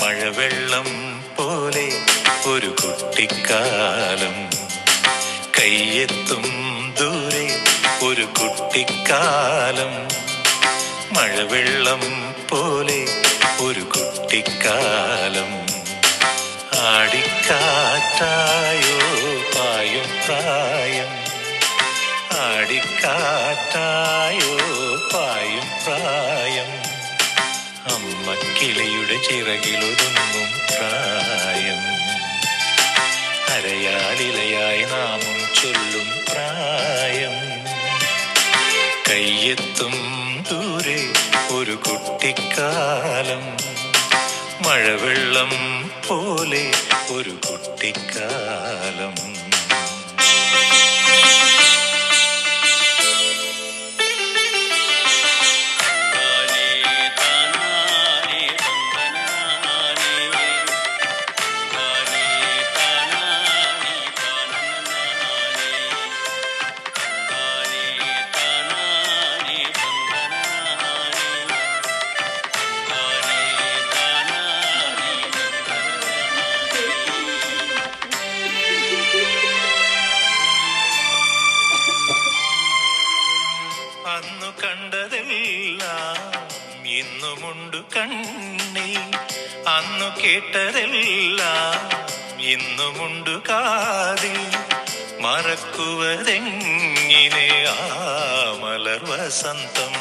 മഴവെള്ളം പോലെ ഒരു കുട്ടിക്കാലം, കയ്യെത്തും ദൂരെ ഒരു കുട്ടിക്കാലം. മഴവെള്ളം പോലെ ഒരു കുട്ടിക്കാലം, ആടിക്കാറ്റായോ പായും പ്രായം, ആടിക്കാറ്റായോ പായും പ്രായം. അമ്മ കിളിയുടെ ചിറകിലൊതുങ്ങും പ്രായം, അരയാലിലയായി നാമം ചൊല്ലും പ്രായം. കയ്യെത്തും ദൂരെ ഒരു കുട്ടിക്കാലം, മഴവെള്ളം പോലെ ഒരു കുട്ടിക്കാലം. അന്നു കണ്ടതെല്ലാം ഇന്നുമുണ്ട് കണ്ണിൽ, അന്നു കേട്ടതെല്ലാം ഇന്നുമുണ്ട് കാതിൽ. മറക്കുവതെങ്ങിനെ ആ മലർ വസന്തം.